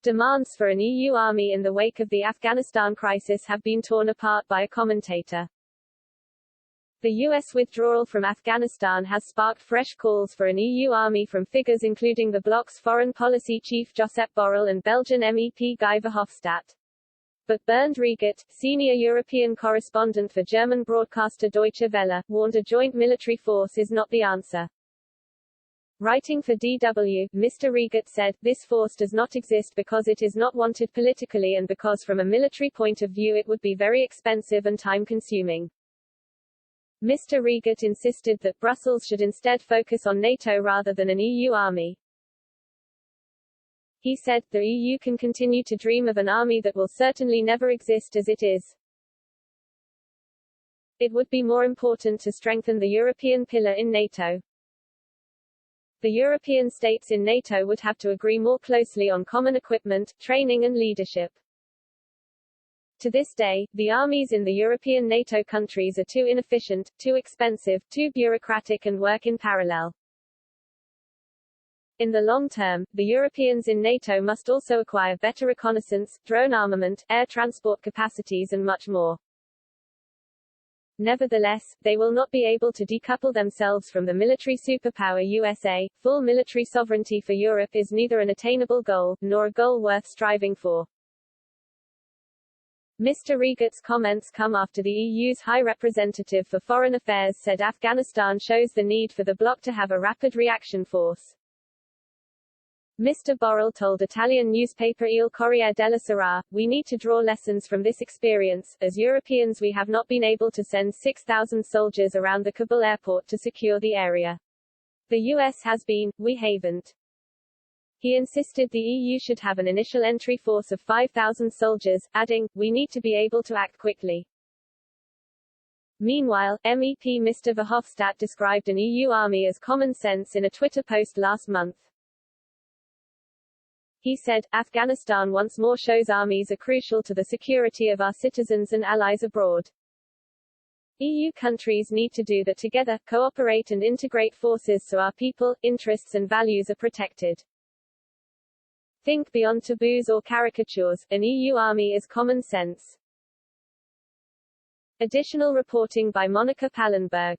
Demands for an EU army in the wake of the Afghanistan crisis have been torn apart by a commentator. The U.S. withdrawal from Afghanistan has sparked fresh calls for an EU army from figures including the bloc's foreign policy chief Josep Borrell and Belgian MEP Guy Verhofstadt. But Bernd Riegert, senior European correspondent for German broadcaster Deutsche Welle, warned a joint military force is not the answer. Writing for DW, Mr. Riegert said, "This force does not exist because it is not wanted politically and because from a military point of view it would be very expensive and time-consuming." Mr. Riegert insisted that Brussels should instead focus on NATO rather than an EU army. He said, "The EU can continue to dream of an army that will certainly never exist as it is. It would be more important to strengthen the European pillar in NATO. The European states in NATO would have to agree more closely on common equipment, training and leadership. To this day, the armies in the European NATO countries are too inefficient, too expensive, too bureaucratic and work in parallel. In the long term, the Europeans in NATO must also acquire better reconnaissance, drone armament, air transport capacities and much more. Nevertheless, they will not be able to decouple themselves from the military superpower USA. Full military sovereignty for Europe is neither an attainable goal, nor a goal worth striving for." Mr. Riegert's comments come after the EU's High Representative for Foreign Affairs said Afghanistan shows the need for the bloc to have a rapid reaction force. Mr. Borrell told Italian newspaper Il Corriere della Sera, "We need to draw lessons from this experience. As Europeans we have not been able to send 6,000 soldiers around the Kabul airport to secure the area. The US has been, we haven't." He insisted the EU should have an initial entry force of 5,000 soldiers, adding, "We need to be able to act quickly." Meanwhile, MEP Mr. Verhofstadt described an EU army as common sense in a Twitter post last month. He said, "Afghanistan once more shows armies are crucial to the security of our citizens and allies abroad. EU countries need to do that together, cooperate and integrate forces so our people, interests and values are protected. Think beyond taboos or caricatures, an EU army is common sense." Additional reporting by Monica Pallenberg.